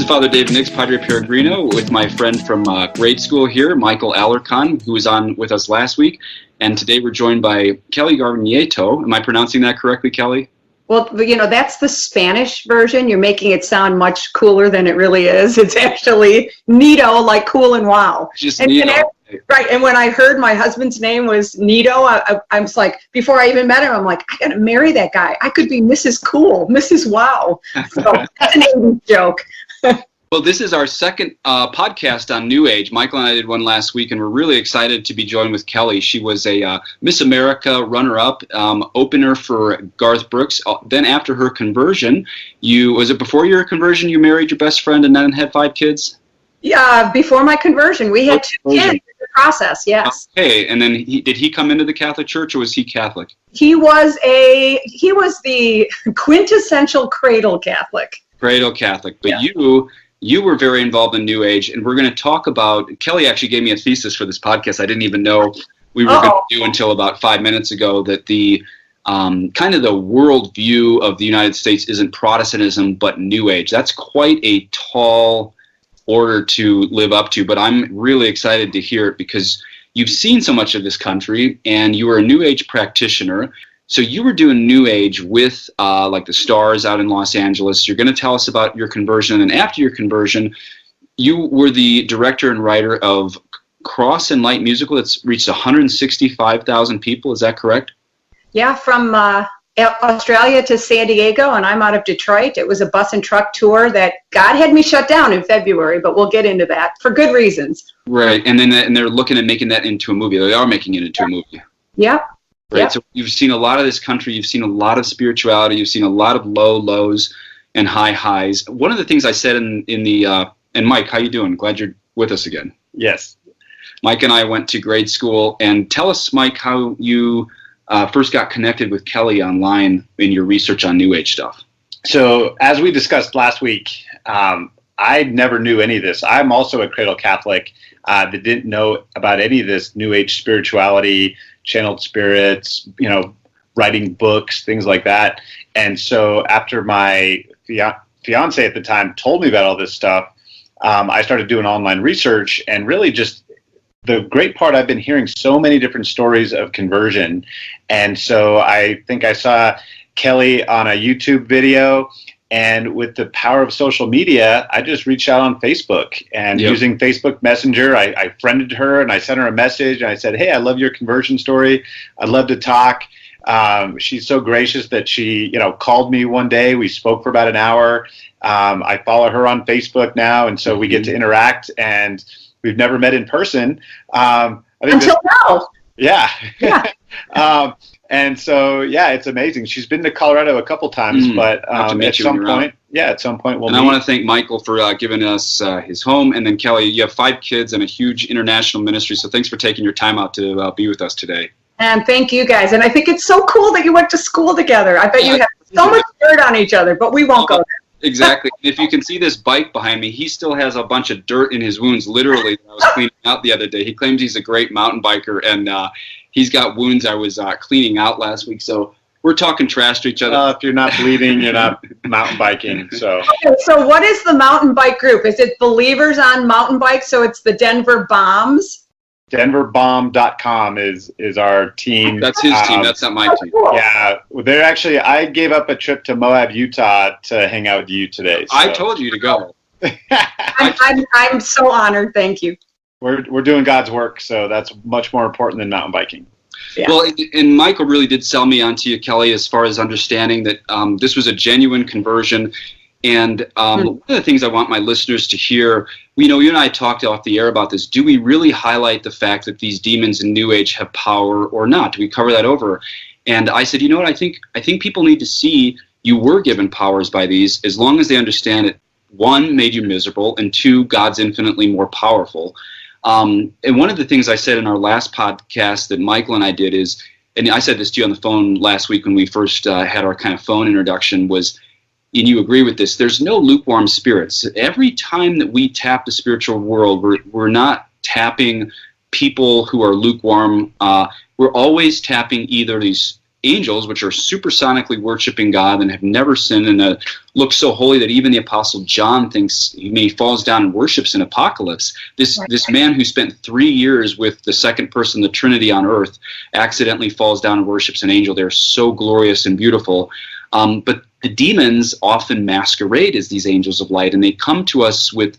Father David Nix, Padre Peregrino, with my friend from grade school here, Michael Alarcon, who was on with us last week. And today we're joined by Kelly Garbanieto. Am I pronouncing that correctly, Kelly? Well, you know, that's the Spanish version. You're making it sound much cooler than it really is. It's actually Nito, like cool and wow. Just Nito. Right. And when I heard my husband's name was Nito, I was like, before I even met him, I'm like, I got to marry that guy. I could be Mrs. Cool, Mrs. Wow. So that's an 80s joke. Well, this is our second podcast on New Age. Michael and I did one last week, and we're really excited to be joined with Kelly. She was a Miss America runner-up, opener for Garth Brooks. Then after her conversion, was it before your conversion you married your best friend and then had 5 kids? Yeah, before my conversion. We had 2 kids in the process, yes. Okay, and then did he come into the Catholic Church, or was he Catholic? He was the quintessential cradle Catholic. Cradle Catholic, but yeah. You were very involved in New Age, and we're going to talk about, Kelly actually gave me a thesis for this podcast I didn't even know we were going to do until about 5 minutes ago, that the kind of the world view of the United States isn't Protestantism, but New Age. That's quite a tall order to live up to, but I'm really excited to hear it because you've seen so much of this country, and you were a New Age practitioner. So you were doing New Age with like the Stars out in Los Angeles. You're going to tell us about your conversion. And after your conversion, you were the director and writer of Cross and Light musical that's reached 165,000 people. Is that correct? Yeah, from Australia to San Diego, and I'm out of Detroit. It was a bus and truck tour that God had me shut down in February, but we'll get into that for good reasons. Right, and then they're looking at making that into a movie. They are making it into a movie. Yeah. Right, yep. So you've seen a lot of this country, you've seen a lot of spirituality, you've seen a lot of low lows and high highs. One of the things I said in the, and Mike, how you doing? Glad you're with us again. Yes. Mike and I went to grade school, and tell us, Mike, how you first got connected with Kelly online in your research on New Age stuff. So as we discussed last week, I never knew any of this. I'm also a cradle Catholic that didn't know about any of this New Age spirituality, channeled spirits, writing books, things like that. And so after my fiance at the time told me about all this stuff, I started doing online research, and really just the great part, I've been hearing so many different stories of conversion. And so I think I saw Kelly on a YouTube video, and with the power of social media, I just reached out on Facebook, and using Facebook Messenger, I friended her and I sent her a message, and I said, hey, I love your conversion story. I'd love to talk. She's so gracious that she, called me one day. We spoke for about an hour. I follow her on Facebook now, and so we get to interact, and we've never met in person. Until now. Yeah. And so, it's amazing. She's been to Colorado a couple times, but at some point we'll meet. I want to thank Michael for giving us his home. And then Kelly, you have 5 kids and a huge international ministry. So thanks for taking your time out to be with us today. And thank you guys. And I think it's so cool that you went to school together. I bet you have so much dirt on each other, but we won't go there. Exactly. If you can see this bike behind me, he still has a bunch of dirt in his wounds, literally, that I was cleaning out the other day. He claims he's a great mountain biker, and he's got wounds I was cleaning out last week. So we're talking trash to each other. If you're not bleeding, you're not mountain biking. So. Okay, so what is the mountain bike group? Is it Believers on Mountain Bikes? So it's the Denver Bombs? DenverBomb.com is our team. That's his team. That's not my team. Cool. Yeah, they're actually. I gave up a trip to Moab, Utah, to hang out with you today. So. I told you to go. I'm so honored. Thank you. We're doing God's work, so that's much more important than mountain biking. Yeah. Well, and Michael really did sell me onto you, Kelly, as far as understanding that this was a genuine conversion. And one of the things I want my listeners to hear, you and I talked off the air about this. Do we really highlight the fact that these demons in New Age have power or not? Do we cover that over? And I said, what, I think people need to see you were given powers by these, as long as they understand it, 1, made you miserable, and 2, God's infinitely more powerful. And one of the things I said in our last podcast that Michael and I did is, and I said this to you on the phone last week when we first had our kind of phone introduction, was, and you agree with this, there's no lukewarm spirits. Every time that we tap the spiritual world, we're not tapping people who are lukewarm. We're always tapping either these angels, which are supersonically worshiping God and have never sinned and look so holy that even the Apostle John thinks he falls down and worships in Apocalypse. This man who spent 3 years with the second person of the Trinity on earth accidentally falls down and worships an angel. They're so glorious and beautiful. But the demons often masquerade as these angels of light, and they come to us with,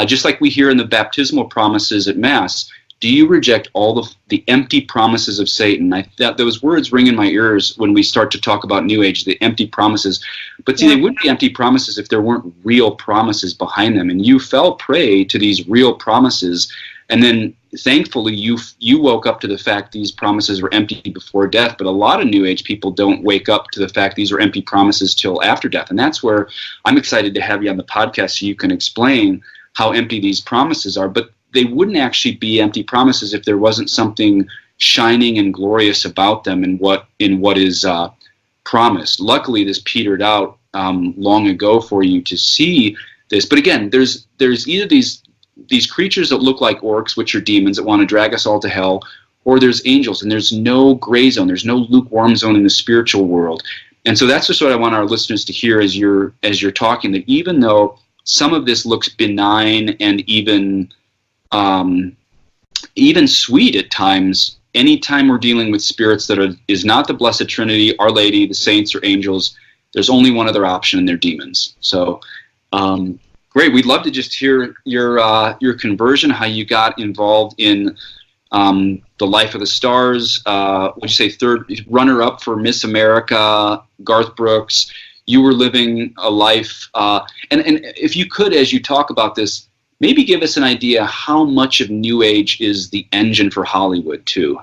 just like we hear in the baptismal promises at Mass, do you reject all the empty promises of Satan? Those words ring in my ears when we start to talk about New Age, the empty promises. But see, they wouldn't be empty promises if there weren't real promises behind them. And you fell prey to these real promises. And then thankfully you woke up to the fact these promises were empty before death. But a lot of New Age people don't wake up to the fact these are empty promises till after death. And that's where I'm excited to have you on the podcast so you can explain how empty these promises are. But they wouldn't actually be empty promises if there wasn't something shining and glorious about them in what is promised. Luckily, this petered out long ago for you to see this. But again, there's either these creatures that look like orcs, which are demons that want to drag us all to hell, or there's angels, and there's no gray zone. There's no lukewarm zone in the spiritual world. And so that's just what I want our listeners to hear as you're talking, that even though some of this looks benign and even sweet at times, anytime we're dealing with spirits that is not the Blessed Trinity, Our Lady, the saints, or angels, there's only one other option, and they're demons. So great. We'd love to just hear your conversion, how you got involved in the Life of the Stars. Would you say third runner-up for Miss America, Garth Brooks? You were living a life, and if you could, as you talk about this, maybe give us an idea how much of New Age is the engine for Hollywood, too.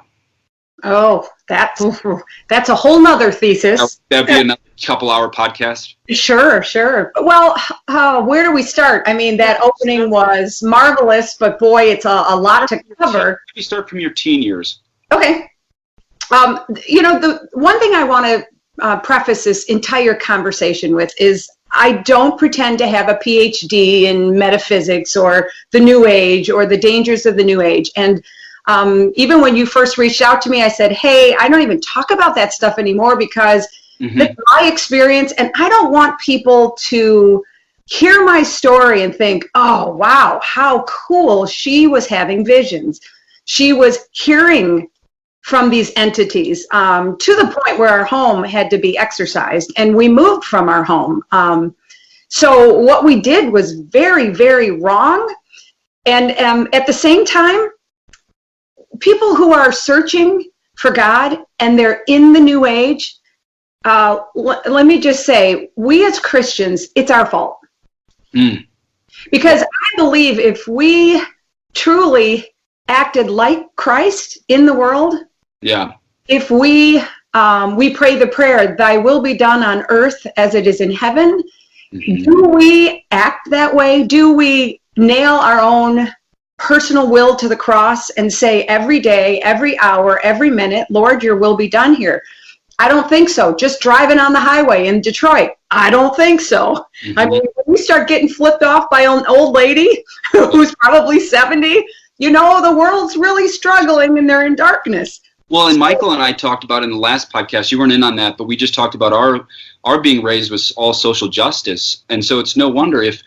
Oh, that's a whole nother thesis. That'd be another couple-hour podcast. Sure. Well, where do we start? I mean, that opening was marvelous, but boy, it's a lot to cover. Maybe start from your teen years. Okay. The one thing I want to preface this entire conversation with is I don't pretend to have a PhD in metaphysics or the New Age or the dangers of the New Age. And even when you first reached out to me, I said, hey, I don't even talk about that stuff anymore because it's my experience. And I don't want people to hear my story and think, oh, wow, how cool. She was having visions. She was hearing from these entities to the point where our home had to be exorcised, and we moved from our home. So what we did was very, very wrong. And at the same time, people who are searching for God and they're in the New Age, let me just say, we as Christians, it's our fault. Because I believe if we truly acted like Christ in the world, if we pray the prayer, thy will be done on earth as it is in heaven, do we act that way? Do we nail our own personal will to the cross and say every day, every hour, every minute, Lord, your will be done here? I don't think so. Just driving on the highway in Detroit, I don't think so. I mean, when we start getting flipped off by an old lady who's probably 70, the world's really struggling and they're in darkness. Well, and Michael and I talked about in the last podcast, you weren't in on that, but we just talked about our being raised with all social justice. And so it's no wonder if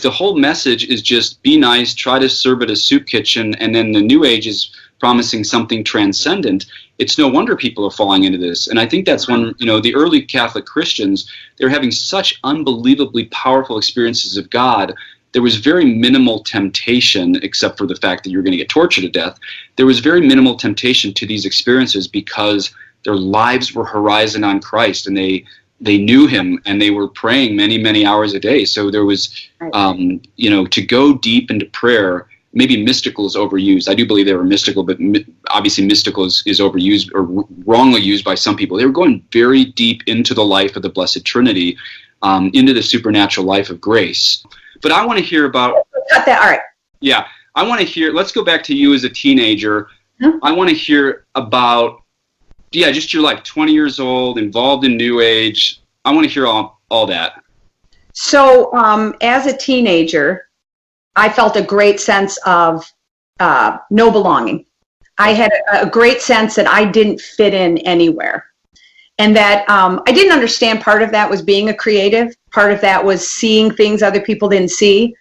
the whole message is just be nice, try to serve at a soup kitchen, and then the New Age is promising something transcendent, it's no wonder people are falling into this. And I think that's when, the early Catholic Christians, they're having such unbelievably powerful experiences of God. There was very minimal temptation, except for the fact that you're going to get tortured to death. There was very minimal temptation to these experiences because their lives were horizon on Christ, and they knew him, and they were praying many, many hours a day. So there was, to go deep into prayer. Maybe mystical is overused. I do believe they were mystical, but obviously mystical is overused or wrongly used by some people. They were going very deep into the life of the Blessed Trinity, into the supernatural life of grace. But I want to hear about... Cut that. All right. Yeah. I want to hear... Let's go back to you as a teenager. I want to hear about... just your life. 20 years old, involved in New Age. I want to hear all that. So as a teenager, I felt a great sense of no belonging. I had a great sense that I didn't fit in anywhere. And that I didn't understand. Part of that was being a creative. Part of that was seeing things other people didn't see.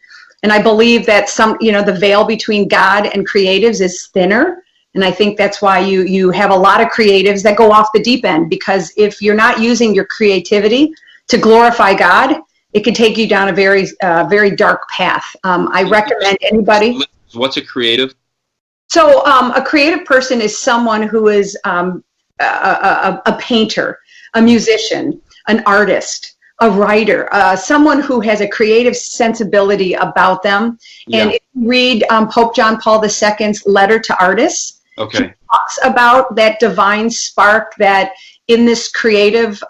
And I believe that the veil between God and creatives is thinner. And I think that's why you have a lot of creatives that go off the deep end, because if you're not using your creativity to glorify God, it can take you down a very dark path. I recommend anybody. What's a creative? So a creative person is someone who is a painter, a musician, an artist, a writer, someone who has a creative sensibility about them. Yeah. And if you read Pope John Paul II's letter to artists, okay, he talks about that divine spark that in this creative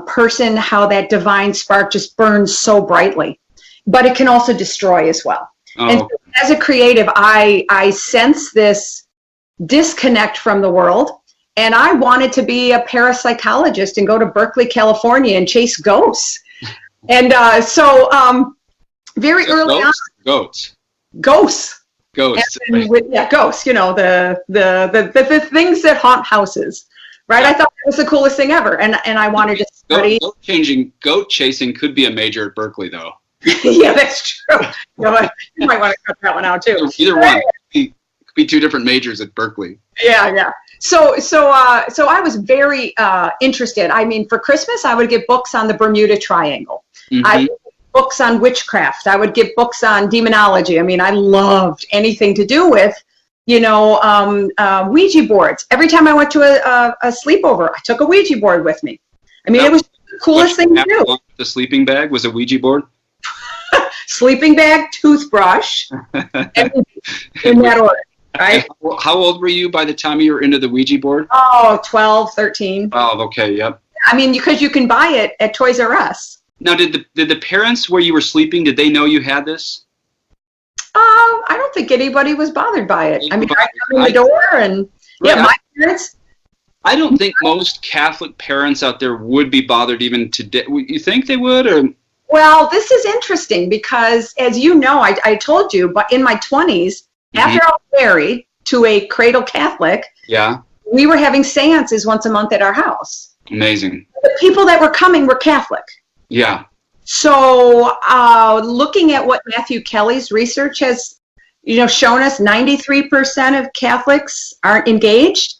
person, how that divine spark just burns so brightly, but it can also destroy as well. Oh. And so as a creative, I sense this disconnect from the world. And I wanted to be a parapsychologist and go to Berkeley, California and chase ghosts. And so very early on. Ghosts. Ghosts. Ghosts. Ghosts, the things that haunt houses. Right? Yeah. I thought it was the coolest thing ever. And I wanted to study. Goat chasing could be a major at Berkeley, though. Yeah, that's true. You might want to cut that one out, too. Either one. Could be two different majors at Berkeley. Yeah. So I was very interested. I mean, for Christmas, I would get books on the Bermuda Triangle. Mm-hmm. I would get books on witchcraft. I would get books on demonology. I mean, I loved anything to do with, Ouija boards. Every time I went to a sleepover, I took a Ouija board with me. I mean, it was the coolest thing to do. The sleeping bag was a Ouija board? Sleeping bag, toothbrush, and in that order. Right? How old were you by the time you were into the Ouija board? Oh, 12, 13. Oh, okay, yep. I mean, because you can buy it at Toys R Us. Now, did the parents where you were sleeping, did they know you had this? I don't think anybody was bothered by it. I mean, I come in the door and, my parents. I don't think most Catholic parents out there would be bothered even today. You think they would? Or? Well, this is interesting because, as you know, I told you, but in my 20s, after I was married to a cradle Catholic, we were having seances once a month at our house. Amazing. The people that were coming were Catholic. Yeah. So looking at what Matthew Kelly's research has, shown us, 93% of Catholics aren't engaged.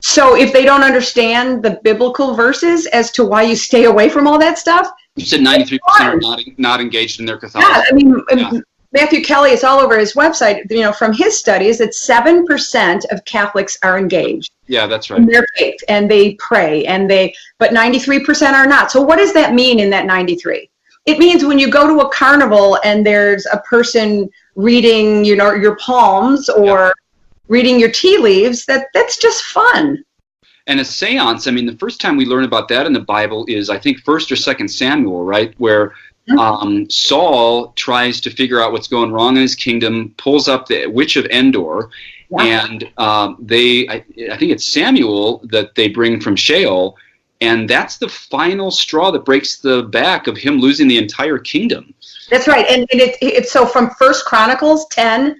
So if they don't understand the biblical verses as to why you stay away from all that stuff. You said 93% are not engaged in their Catholicism. Yeah, I mean, Matthew Kelly, is all over his website, from his studies, that 7% of Catholics are engaged. Yeah, that's right. In their faith, and they pray, but 93% are not. So what does that mean in that 93? It means when you go to a carnival and there's a person reading, your palms or reading your tea leaves, that's just fun. And a seance, I mean, the first time we learn about that in the Bible is, I think, 1st or 2nd Samuel, right? Where Saul tries to figure out what's going wrong in his kingdom, pulls up the witch of Endor, and I think it's Samuel that they bring from Sheol, and that's the final straw that breaks the back of him losing the entire kingdom. That's right, and it's so from 1 Chronicles 10,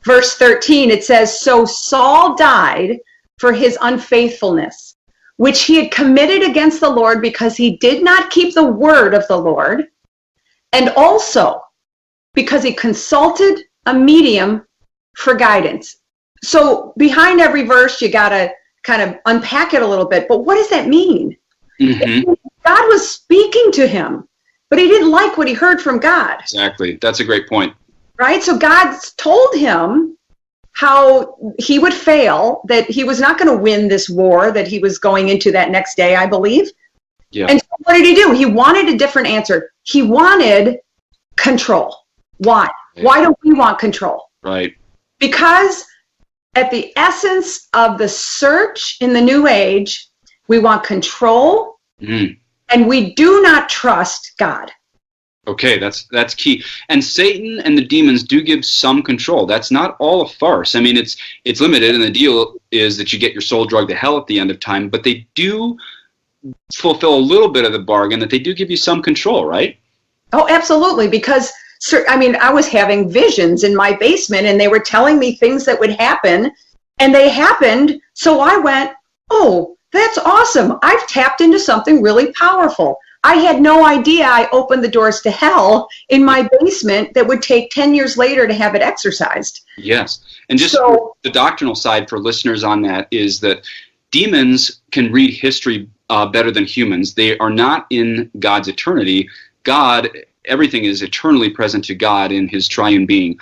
verse 13, it says, "So Saul died for his unfaithfulness, which he had committed against the Lord, because he did not keep the word of the Lord, and also because he consulted a medium for guidance." So behind every verse, you got to kind of unpack it a little bit. But what does that mean? Mm-hmm. God was speaking to him, but he didn't like what he heard from God. Exactly. That's a great point. Right? So God told him how he would fail, that he was not going to win this war that he was going into that next day, I believe. Yeah. And so what did he do? He wanted a different answer. He wanted control. Why? Right. Why do we want control? Right. Because at the essence of the search in the New Age, we want control, and we do not trust God. Okay, that's key. And Satan and the demons do give some control. That's not all a farce. I mean, it's limited, and the deal is that you get your soul drugged to hell at the end of time, but they do fulfill a little bit of the bargain, that they do give you some control, right? Oh, absolutely, because I was having visions in my basement, and they were telling me things that would happen, and they happened, so I went, oh, That's awesome. I've tapped into something really powerful. I had no idea I opened the doors to hell in my basement that would take 10 years later to have it exorcised. Yes. And just the doctrinal side for listeners on that is that demons can read history better than humans. They are not in God's eternity. Everything is eternally present to God in his triune being.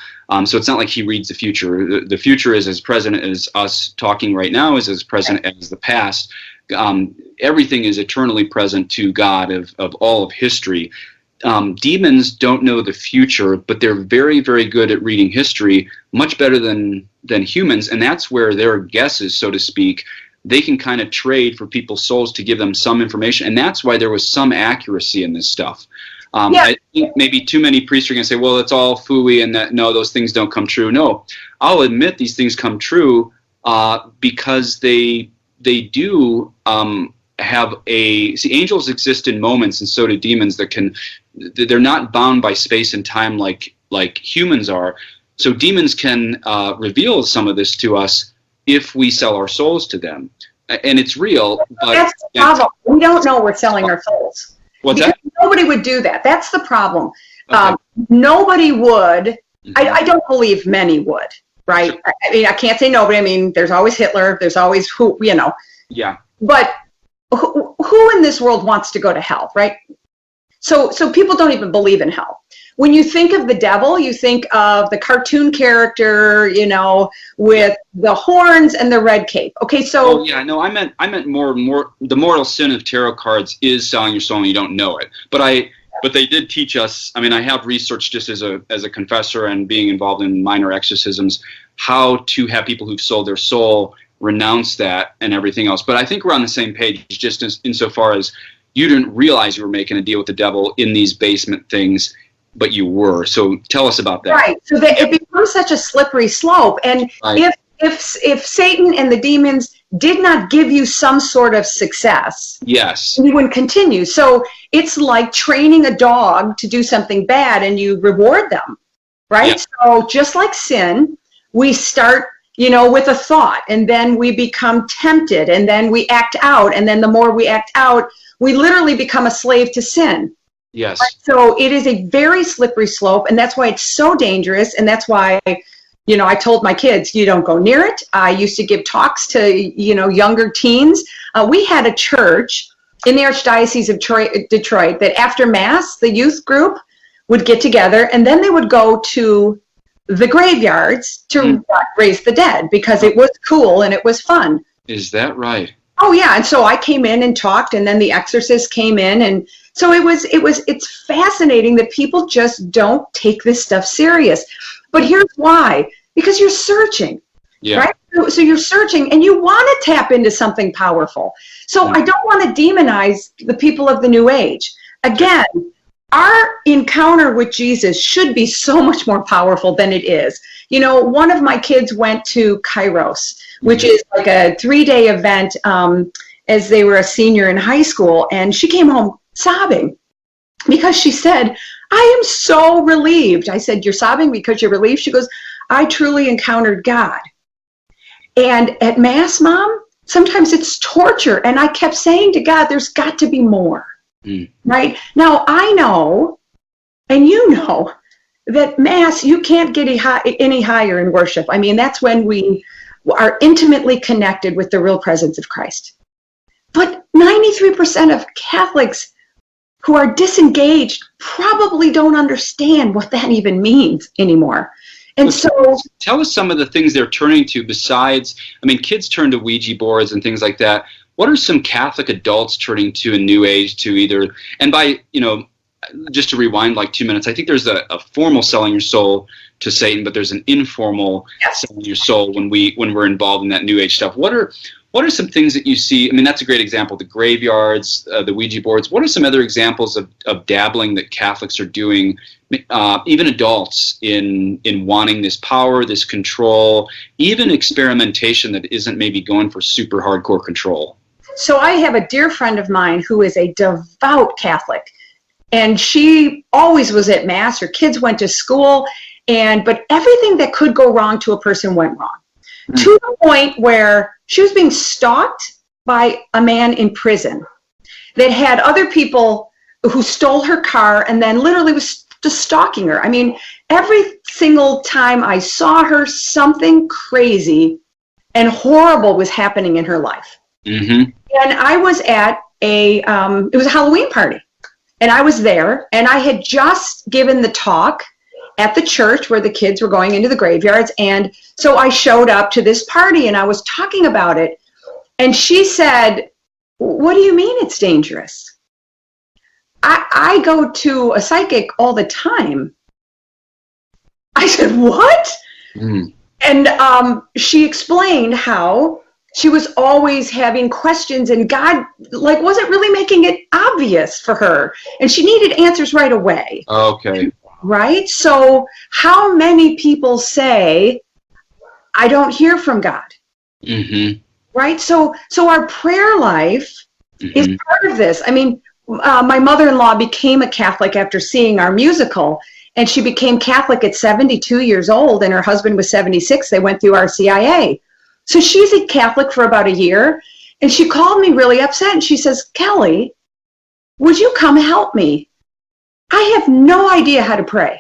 So it's not like he reads the future. The future is as present as us talking right now, is as present as the past. Everything is eternally present to God of all of history. Demons don't know the future, but they're very, very good at reading history, much better than humans, and that's where their guesses, so to speak, they can kind of trade for people's souls to give them some information, and that's why there was some accuracy in this stuff. I think maybe too many priests are going to say, well, it's all phooey and that, no, those things don't come true. No, I'll admit these things come true because they do have see, angels exist in moments, and so do demons they're not bound by space and time like humans are. So demons can reveal some of this to us if we sell our souls to them. And it's real. But that's the problem. We don't know we're selling our souls. What's that? Nobody would do that. That's the problem. Okay. Nobody would. I don't believe many would, right? Sure. I mean, I can't say nobody. I mean, there's always Hitler. There's always who. Yeah. But who in this world wants to go to hell, right? So people don't even believe in hell. When you think of the devil, you think of the cartoon character, with the horns and the red cape. Okay, so. Oh yeah, no, I meant more. The mortal sin of tarot cards is selling your soul and you don't know it. But they did teach us. I mean, I have researched just as a confessor and being involved in minor exorcisms, how to have people who've sold their soul renounce that and everything else. But I think we're on the same page, just insofar as you didn't realize you were making a deal with the devil in these basement things, but you were. So tell us about that. Right. So it becomes such a slippery slope. And right. if Satan and the demons did not give you some sort of success, yes, you wouldn't continue. So it's like training a dog to do something bad and you reward them, right? Yeah. So just like sin, we start, with a thought, and then we become tempted, and then we act out, and then the more we act out, we literally become a slave to sin. Yes. Right? So it is a very slippery slope, and that's why it's so dangerous, and that's why, I told my kids, you don't go near it. I used to give talks to, younger teens. We had a church in the Archdiocese of Detroit that after Mass, the youth group would get together, and then they would go to the graveyards to raise the dead because it was cool and it was fun. Is that right? Oh yeah, and so I came in and talked, and then the exorcist came in, and so it's fascinating that people just don't take this stuff serious. But here's why: because you're searching, right? So you're searching, and you want to tap into something powerful. So I don't want to demonize the people of the New Age. Again, our encounter with Jesus should be so much more powerful than it is. One of my kids went to Kairos, which is like a 3-day event as they were a senior in high school. And she came home sobbing because she said, I am so relieved. I said, you're sobbing because you're relieved? She goes, I truly encountered God. And at Mass, Mom, sometimes it's torture. And I kept saying to God, there's got to be more. Right? Now, I know, and you know, that Mass, you can't get any higher in worship. I mean, that's when we are intimately connected with the real presence of Christ. But 93% of Catholics who are disengaged probably don't understand what that even means anymore. And so tell us some of the things they're turning to besides, kids turn to Ouija boards and things like that. What are some Catholic adults turning to in New Age to either, and by, just to rewind like 2 minutes, I think there's a formal selling your soul to Satan, but there's an informal selling your soul when we're involved in that New Age stuff. What are some things that you see? That's a great example, the graveyards, the Ouija boards. What are some other examples of dabbling that Catholics are doing, even adults, in wanting this power, this control, even experimentation that isn't maybe going for super hardcore control? So I have a dear friend of mine who is a devout Catholic, and she always was at Mass. Her kids went to school, but everything that could go wrong to a person went wrong, to the point where she was being stalked by a man in prison that had other people who stole her car and then literally was just stalking her. I mean, every single time I saw her, something crazy and horrible was happening in her life. Mm-hmm. And I was at it was a Halloween party. And I was there, and I had just given the talk at the church where the kids were going into the graveyards. And so I showed up to this party, and I was talking about it. And she said, "What do you mean it's dangerous?" I go to a psychic all the time. I said, "What?" Mm. And she explained how she was always having questions, and God wasn't really making it obvious for her, and she needed answers right away. Okay. Right? So how many people say, "I don't hear from God"? Mm-hmm. Right? So our prayer life is part of this. I mean, my mother-in-law became a Catholic after seeing our musical, and she became Catholic at 72 years old, and her husband was 76. They went through RCIA. So she's a Catholic for about a year, and she called me really upset, and she says, "Kelly, would you come help me? I have no idea how to pray."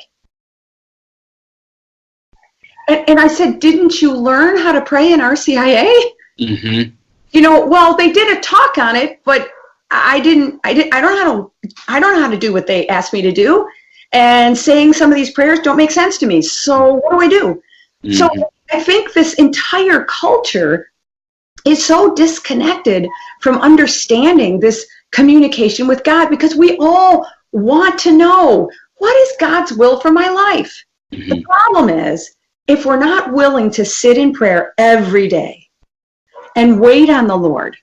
And I said, "Didn't you learn how to pray in RCIA?" Mm-hmm. Well, they did a talk on it, but I don't know how to do what they asked me to do. And saying some of these prayers don't make sense to me. So what do I do? Mm-hmm. So I think this entire culture is so disconnected from understanding this communication with God, because we all want to know, what is God's will for my life? Mm-hmm. The problem is, if we're not willing to sit in prayer every day and wait on the Lord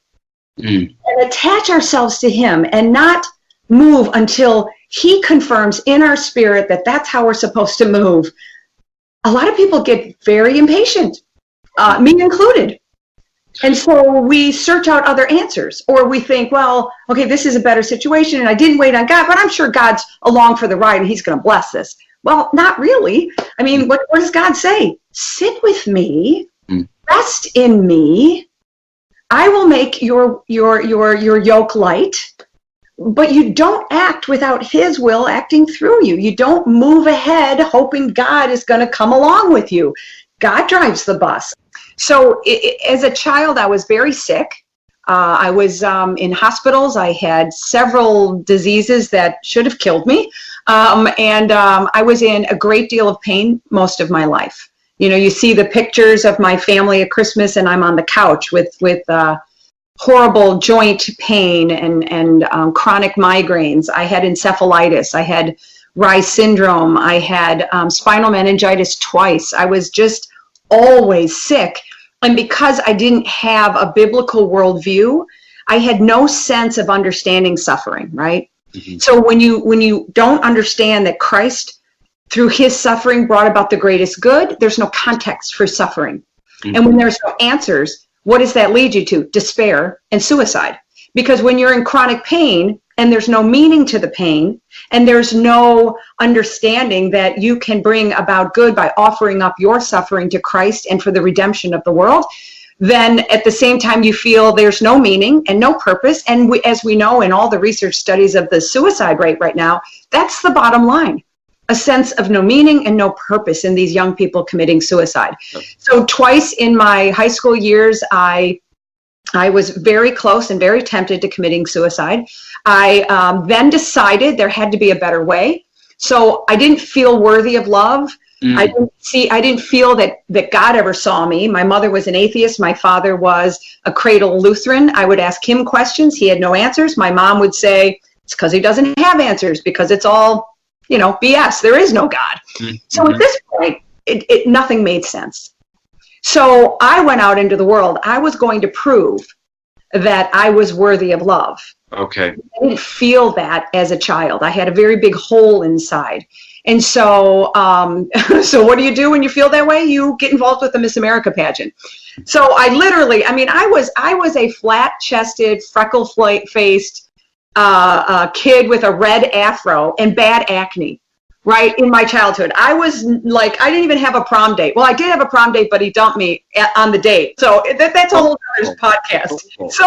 and attach ourselves to Him and not move until He confirms in our spirit that that's how we're supposed to move, a lot of people get very impatient, me included. And so we search out other answers, or we think, well, okay, this is a better situation and I didn't wait on God, but I'm sure God's along for the ride and He's going to bless this. Well, not really. I mean, what does God say? Sit with me, rest in me. I will make your yoke light, but you don't act without His will acting through you. You don't move ahead hoping God is going to come along with you. God drives the bus. So as a child, I was very sick. I was in hospitals. I had several diseases that should have killed me. And I was in a great deal of pain most of my life. You see the pictures of my family at Christmas, and I'm on the couch with horrible joint pain and chronic migraines. I had encephalitis. I had Rye syndrome. I had spinal meningitis twice. I was just always sick. And because I didn't have a biblical worldview, I had no sense of understanding suffering, right? Mm-hmm. So when you don't understand that Christ, through His suffering, brought about the greatest good, there's no context for suffering. Mm-hmm. And when there's no answers, what does that lead you to? Despair and suicide. Because when you're in chronic pain and there's no meaning to the pain, and there's no understanding that you can bring about good by offering up your suffering to Christ and for the redemption of the world, then at the same time you feel there's no meaning and no purpose. And as we know in all the research studies of the suicide rate right now, that's the bottom line. A sense of no meaning and no purpose in these young people committing suicide. So twice in my high school years, I was very close and very tempted to committing suicide. I then decided there had to be a better way. So I didn't feel worthy of love. I didn't feel that God ever saw me. My mother was an atheist. My father was a cradle Lutheran. I would ask him questions. He had no answers. My mom would say, it's because he doesn't have answers, because it's all, BS. There is no God. Mm-hmm. So at this point, nothing made sense. So I went out into the world. I was going to prove that I was worthy of love. Okay. I didn't feel that as a child. I had a very big hole inside. And so what do you do when you feel that way? You get involved with the Miss America pageant. So I was a flat-chested, freckle-faced kid with a red afro and bad acne. right, in my childhood. I was like, I didn't even have a prom date. Well, I did have a prom date, but he dumped me on the date. So that's a whole other podcast. So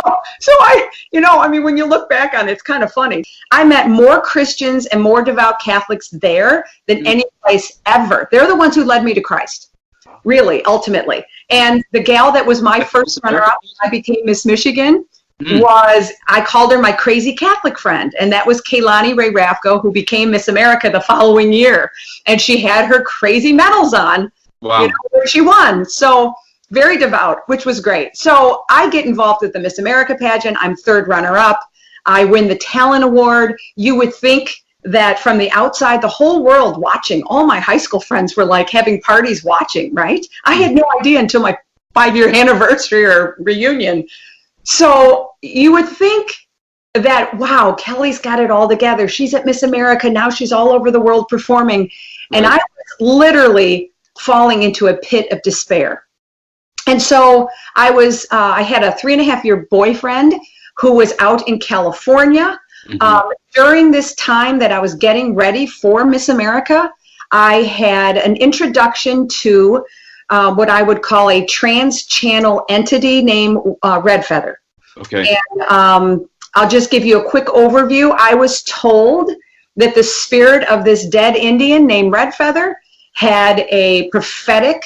I mean, when you look back on it, it's kind of funny. I met more Christians and more devout Catholics there than any place ever. They're the ones who led me to Christ, really, ultimately. And the gal that was my first runner-up, I became Miss Michigan, I called her my crazy Catholic friend, and that was Kaylani Ray Rafko, who became Miss America the following year, and she had her crazy medals on. Wow. Where she won. So very devout, which was great. So I get involved with the Miss America pageant. I'm third runner-up. I win the talent award. You would think that from the outside, the whole world watching, all my high school friends were like having parties watching, right? I had no idea until my 5-year anniversary or reunion. So you would think that, wow, Kelly's got it all together. She's at Miss America. Now she's all over the world performing. Right. And I was literally falling into a pit of despair. And so I had a 3.5-year boyfriend who was out in California. During this time that I was getting ready for Miss America, I had an introduction to what I would call a trans-channel entity named Red Feather. Okay. And I'll just give you a quick overview. I was told that the spirit of this dead Indian named Red Feather had a prophetic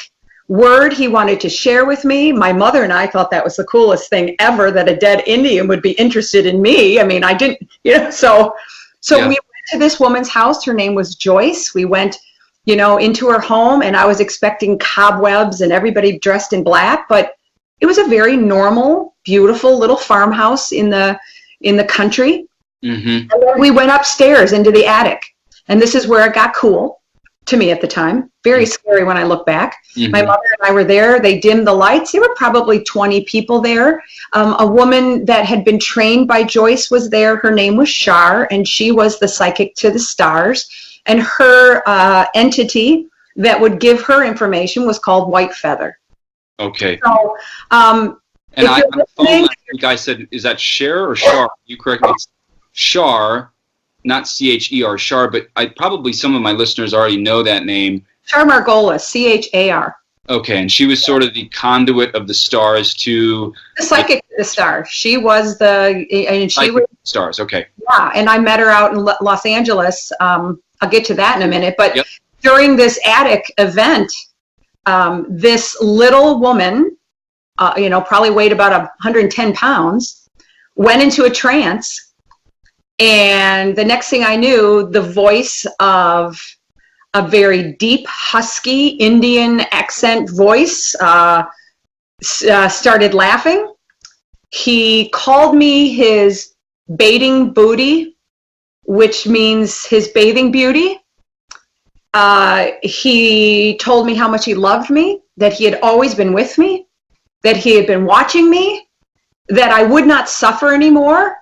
word he wanted to share with me. My mother and I thought that was the coolest thing ever, that a dead Indian would be interested in me. I mean, I didn't, so we went to this woman's house. Her name was Joyce. We went into her home, and I was expecting cobwebs and everybody dressed in black, but it was a very normal, beautiful little farmhouse in the country. And then we went upstairs into the attic, and this is where it got cool to me at the time. Very scary when I look back. My mother and I were there. They dimmed the lights. There were probably 20 people there. A woman that had been trained by Joyce was there. Her name was Shar, and she was the psychic to the stars. And her entity that would give her information was called White Feather. Okay. So, and on the phone last week I said, is that Cher or Shar? You correct me. It's Shar, not C-H-E-R, Shar, but probably some of my listeners already know that name. Char Margolis, C-H-A-R. Okay, and she was sort of the conduit of the stars to... The psychic to the stars. She was stars, okay. Yeah, and I met her out in Los Angeles. I'll get to that in a minute. But during this attic event, this little woman, probably weighed about 110 pounds, went into a trance. And the next thing I knew, the voice of a very deep, husky Indian accent voice started laughing. He called me his bathing booty, which means his bathing beauty. He told me how much he loved me, that he had always been with me, that he had been watching me, that I would not suffer anymore,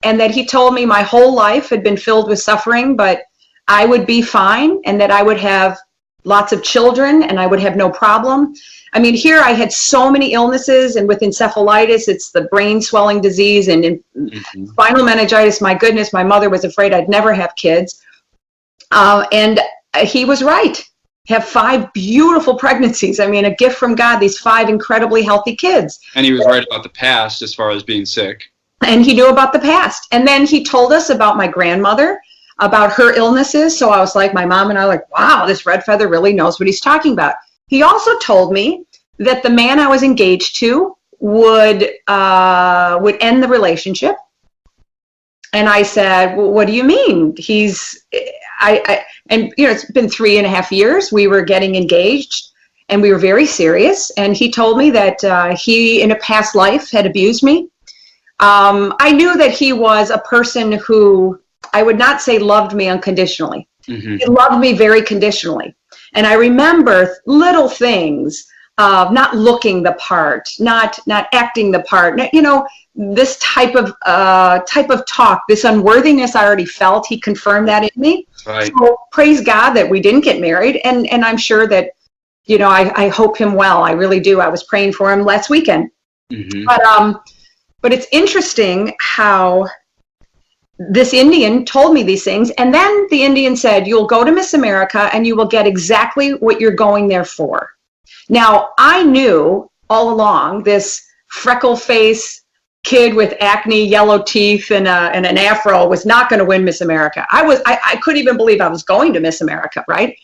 and that he told me my whole life had been filled with suffering, but I would be fine, and that I would have lots of children, and I would have no problem. I mean, here I had so many illnesses, and with encephalitis, it's the brain swelling disease, and spinal meningitis, my goodness, my mother was afraid I'd never have kids. And he was right. Have 5 beautiful pregnancies. I mean, a gift from God, these 5 incredibly healthy kids. And he was right about the past as far as being sick. And he knew about the past. And then he told us about my grandmother, about her illnesses. So I was like, my mom and I were like, wow, this Red Feather really knows what he's talking about. He also told me that the man I was engaged to would end the relationship. And I said, well, what do you mean? And it's been 3.5 years. We were getting engaged, and we were very serious. And he told me that he, in a past life, had abused me. I knew that he was a person who, I would not say loved me unconditionally. He loved me very conditionally. And I remember little things of not looking the part, not acting the part. This type of talk, this unworthiness I already felt. He confirmed that in me. Right. So praise God that we didn't get married, and I'm sure that I hope him well. I really do. I was praying for him last weekend. But it's interesting how this Indian told me these things. And then the Indian said, you'll go to Miss America and you will get exactly what you're going there for. Now, I knew all along this freckle face kid with acne, yellow teeth, and an afro was not going to win Miss America. I couldn't even believe I was going to Miss America, right?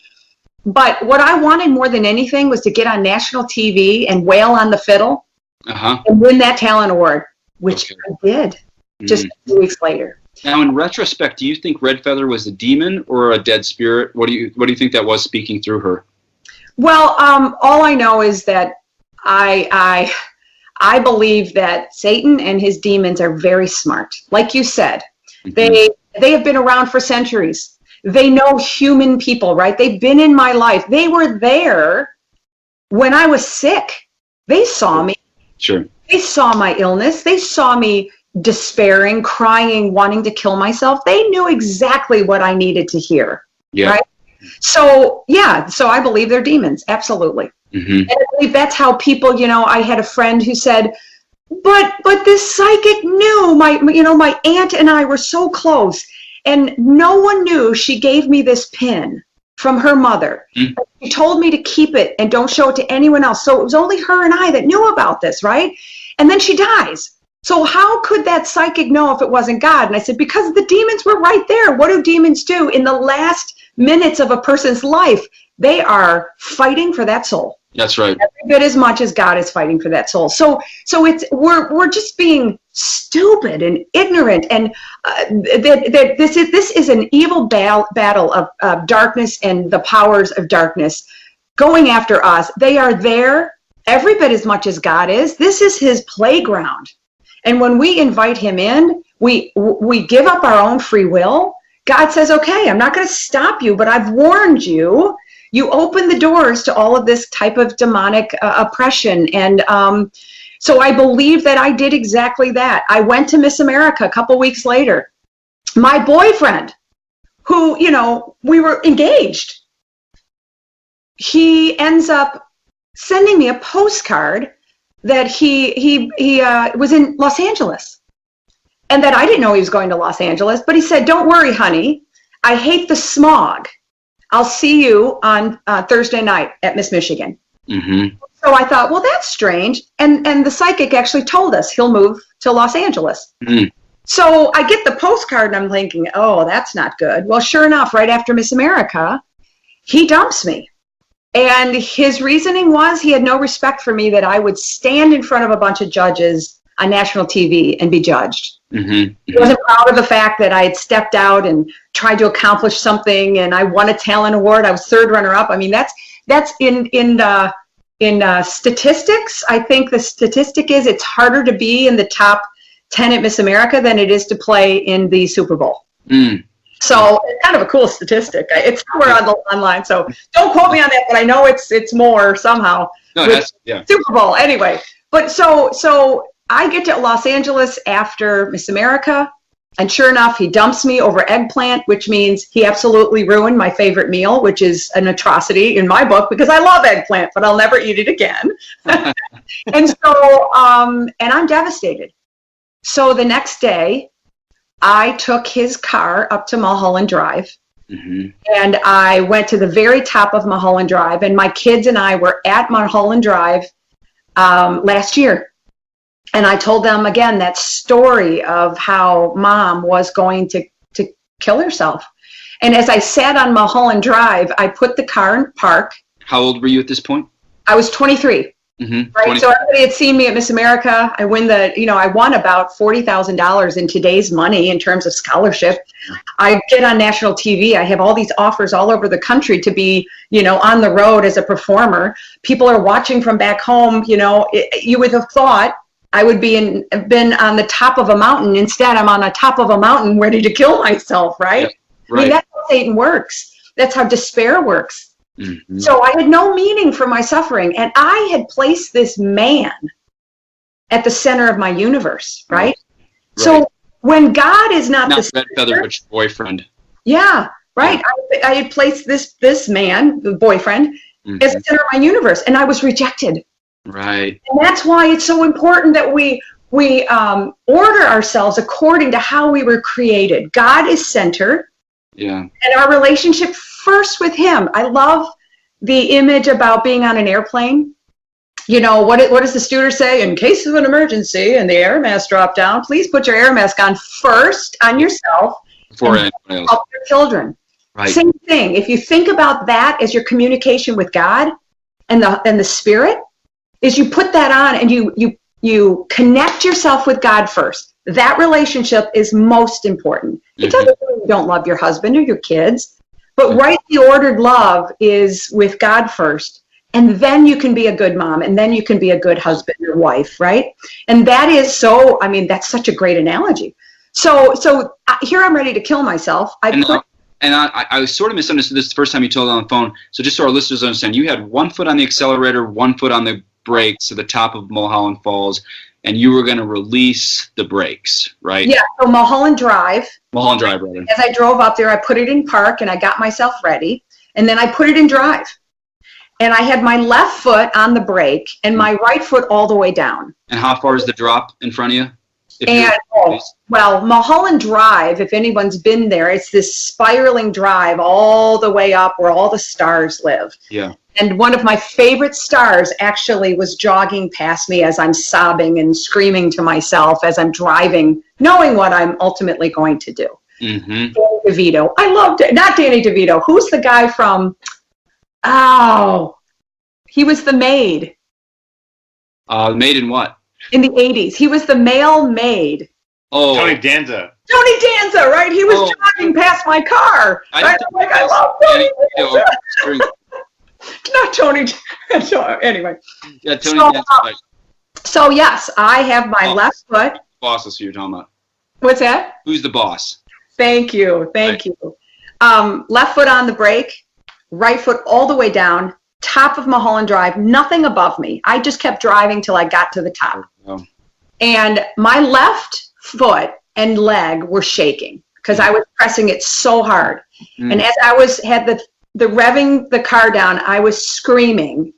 But what I wanted more than anything was to get on national TV and wail on the fiddle and win that talent award, which I did just a few weeks later. Now, in retrospect, do you think Red Feather was a demon or a dead spirit? What do you think that was speaking through her? Well, all I know is that I believe that Satan and his demons are very smart. Like you said, they have been around for centuries. They know human people, right? They've been in my life. They were there when I was sick. They saw me. Sure. They saw my illness. They saw me despairing, crying, wanting to kill myself. They knew exactly what I needed to hear. Yeah. Right? So, so I believe they're demons. Absolutely. And I believe that's how people, I had a friend who said, but this psychic knew my aunt and I were so close, and no one knew she gave me this pin from her mother. She told me to keep it and don't show it to anyone else. So it was only her and I that knew about this, right? And then she dies. So how could that psychic know if it wasn't God? And I said, because the demons were right there. What do demons do in the last minutes of a person's life? They are fighting for that soul. That's right. Every bit as much as God is fighting for that soul. So we're just being stupid and ignorant, and that this is an evil battle of darkness and the powers of darkness going after us. They are there every bit as much as God is. This is his playground, and when we invite him in, we give up our own free will. God says, "Okay, I'm not going to stop you, but I've warned you." You open the doors to all of this type of demonic oppression. And so I believe that I did exactly that. I went to Miss America a couple weeks later. My boyfriend, who, we were engaged, he ends up sending me a postcard that he was in Los Angeles, and that I didn't know he was going to Los Angeles, but he said, "Don't worry, honey, I hate the smog. I'll see you on Thursday night at Miss Michigan." So I thought, well, that's strange. And the psychic actually told us he'll move to Los Angeles. So I get the postcard and I'm thinking, oh, that's not good. Well, sure enough, right after Miss America, he dumps me. And his reasoning was he had no respect for me, that I would stand in front of a bunch of judges on national TV and be judged. He wasn't proud of the fact that I had stepped out and tried to accomplish something, and I won a talent award. I was third runner-up. I mean, that's in statistics. I think the statistic is it's harder to be in the top 10 at Miss America than it is to play in the Super Bowl. So it's kind of a cool statistic. It's somewhere online, so don't quote me on that, but I know it's more somehow. No, that's, yeah. Super Bowl anyway. But so I get to Los Angeles after Miss America, and sure enough, he dumps me over eggplant, which means he absolutely ruined my favorite meal, which is an atrocity in my book because I love eggplant, but I'll never eat it again. And so, and I'm devastated. So the next day, I took his car up to Mulholland Drive, and I went to the very top of Mulholland Drive, and my kids and I were at Mulholland Drive last year. And I told them again that story of how Mom was going to kill herself. And as I sat on Mulholland Drive, I put the car in park. How old were you at this point? I was 23. Right. 23. So everybody had seen me at Miss America. I won about $40,000 in today's money in terms of scholarship. I get on national TV. I have all these offers all over the country to be, on the road as a performer. People are watching from back home. You would have thought I would been on the top of a mountain. Instead, I'm on the top of a mountain ready to kill myself, right? Yeah, right. I mean, that's how Satan works. That's how despair works. So I had no meaning for my suffering. And I had placed this man at the center of my universe, right? So when God is not the Red Feather, but your boyfriend. Yeah, right. I had placed this man, the boyfriend, as the center of my universe, and I was rejected. Right. And that's why it's so important that we we order ourselves according to how we were created. God is center. Yeah. And our relationship first with him. I love the image about being on an airplane. You know, what does the steward say? In case of an emergency and the air mask drop down, please put your air mask on first on yourself Before and anyone else. help your children. Right. Same thing. If you think about that as your communication with God and the Spirit, is you put that on and you connect yourself with God first. That relationship is most important. It doesn't mean you don't love your husband or your kids, but rightly ordered love is with God first. And then you can be a good mom, and then you can be a good husband or wife, right? And that is so, I mean, that's such a great analogy. So here I'm ready to kill myself. I was sort of misunderstood this the first time you told it on the phone. So just so our listeners understand, you had one foot on the accelerator, one foot on the brakes at the top of Mulholland Falls, and you were going to release the brakes, right? Yeah, so Mulholland Drive. Mulholland Drive, rather. As I drove up there, I put it in park, and I got myself ready, and then I put it in drive. And I had my left foot on the brake and my right foot all the way down. And how far is the drop in front of you? Mulholland Drive, if anyone's been there, it's this spiraling drive all the way up where all the stars live. Yeah. And one of my favorite stars actually was jogging past me as I'm sobbing and screaming to myself as I'm driving, knowing what I'm ultimately going to do. Mm-hmm. Danny DeVito. I loved it. Not Danny DeVito. Who's the guy from... Oh, he was the maid. Maid in what? In the 80s. He was the male maid. Oh. Tony Danza. Tony Danza, right? He was jogging past my car. Right? I'm like, I love Tony Danza. Not Tony. Anyway. Yeah, Tony Danza. Right. So, yes, I have my left foot. Boss is who you're talking about. What's that? Who's the boss? Thank you. Thank you. Left foot on the brake. Right foot all the way down, top of Mulholland Drive, nothing above me. I just kept driving till I got to the top. Oh. And my left foot and leg were shaking because I was pressing it so hard. And as I had the revving the car down, I was screaming,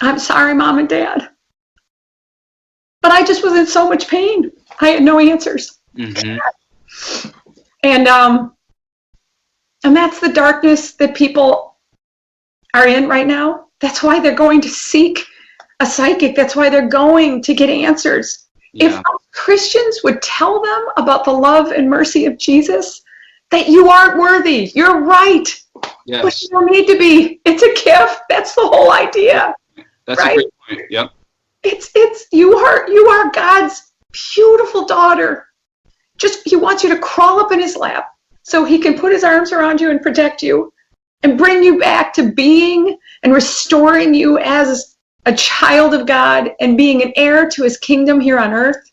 "I'm sorry, Mom and Dad." But I just was in so much pain. I had no answers. Mm-hmm. And that's the darkness that people are in right now. That's why they're going to seek a psychic. That's why they're going to get answers. Yeah. If Christians would tell them about the love and mercy of Jesus, that you aren't worthy. You're right. Yes. But you don't need to be. It's a gift. That's the whole idea. That's right? a great point. Yep. You are God's beautiful daughter. He wants you to crawl up in his lap so he can put his arms around you and protect you and bring you back to being and restoring you as a child of God and being an heir to his kingdom here on earth.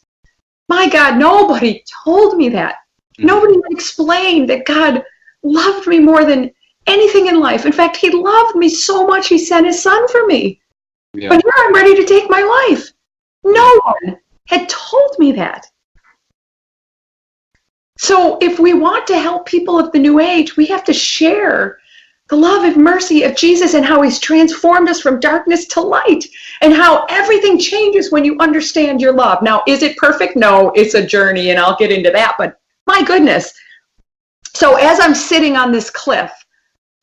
My God, nobody told me that. Mm-hmm. Nobody explained that God loved me more than anything in life. In fact, he loved me so much he sent his son for me. Yeah. But here I'm ready to take my life. No one had told me that. So if we want to help people of the new age, we have to share the love and mercy of Jesus and how he's transformed us from darkness to light and how everything changes when you understand your love. Now, is it perfect? No, it's a journey, and I'll get into that. But my goodness. So as I'm sitting on this cliff,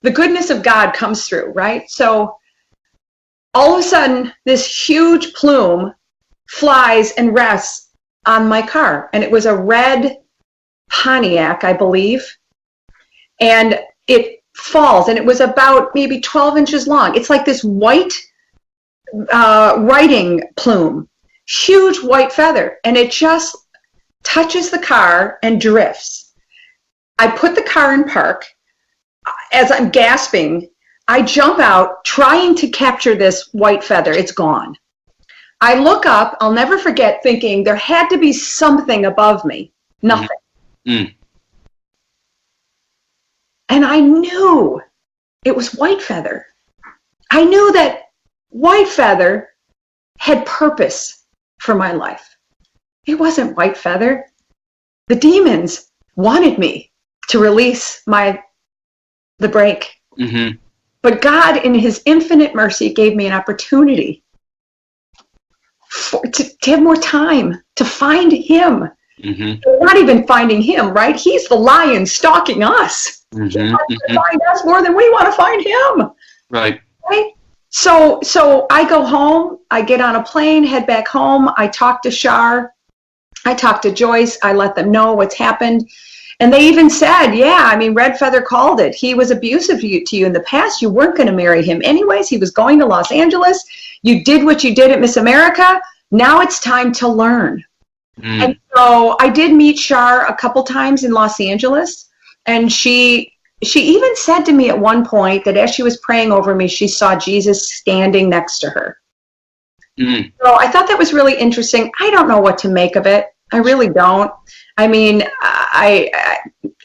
the goodness of God comes through, right? So all of a sudden, this huge plume flies and rests on my car. And it was a red Pontiac, I believe. And it falls, and it was about maybe 12 inches long. It's like this white writing plume, huge white feather, and it just touches the car and drifts. I put the car in park. As I'm gasping, I jump out trying to capture this white feather. It's gone. I look up, I'll never forget thinking there had to be something above me. Nothing. Mm. And I knew it was white feather. I knew that white feather had purpose for my life. It wasn't white feather. The demons wanted me to release the brake. Mm-hmm. But God, in his infinite mercy, gave me an opportunity to have more time to find him. Mm-hmm. We're not even finding him, right? He's the lion stalking us. Mm-hmm. He wants to find us more than we want to find him. Right. Right? So I go home, I get on a plane, head back home, I talk to Shar, I talk to Joyce, I let them know what's happened. And they even said, yeah, I mean, Red Feather called it. He was abusive to you in the past. You weren't going to marry him anyways. He was going to Los Angeles. You did what you did at Miss America. Now it's time to learn. Mm. And so I did meet Shar a couple times in Los Angeles. And she even said to me at one point that as she was praying over me, she saw Jesus standing next to her. Mm. So I thought that was really interesting. I don't know what to make of it. I really don't. I mean,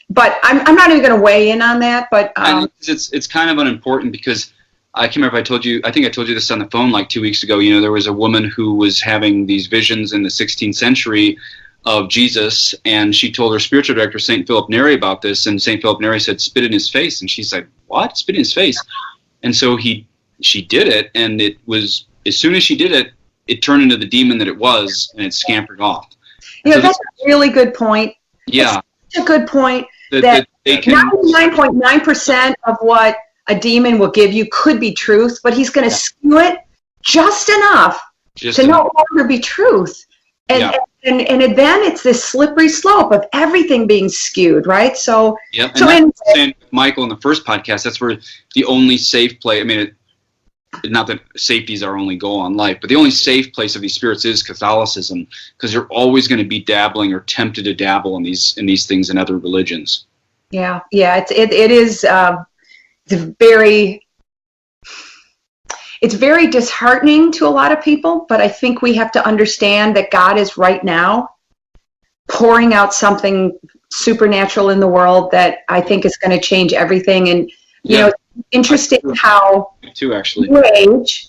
but I'm not even going to weigh in on that. But it's kind of unimportant because I can't remember if I told you. I think I told you this on the phone like 2 weeks ago. You know, there was a woman who was having these visions in the 16th century of Jesus, and she told her spiritual director, St. Philip Neri, about this, and St. Philip Neri said, "Spit in his face," and she's like, "What? Spit in his face?" And so she did it, and it was as soon as she did it, it turned into the demon that it was, and it scampered off. Yeah, so that's a really good point. Yeah, that's a good point. That they can 99.9% of what a demon will give you could be truth, but he's going to skew it just enough to no longer be truth. And then it's this slippery slope of everything being skewed, right? So, and that's saying Michael in the first podcast, that's where the only safe place, I mean, not that safety is our only goal in life, but the only safe place of these spirits is Catholicism, because they're always going to be dabbling or tempted to dabble in these things in other religions. Yeah, it's very disheartening to a lot of people, but I think we have to understand that God is right now pouring out something supernatural in the world that I think is going to change everything. And you know, it's interesting how too, actually, New Age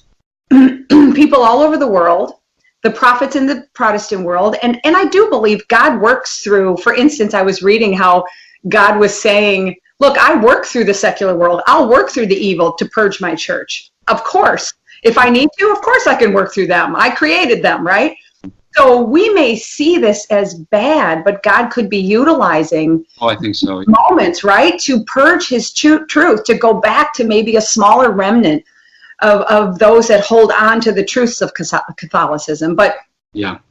people all over the world, the prophets in the Protestant world, and I do believe God works through. For instance, I was reading how God was saying, "Look, I work through the secular world. I'll work through the evil to purge my church. Of course, if I need to, of course I can work through them. I created them, right?" So we may see this as bad, but God could be utilizing I think so. moments, right, to purge his truth, to go back to maybe a smaller remnant of those that hold on to the truths of Catholicism. But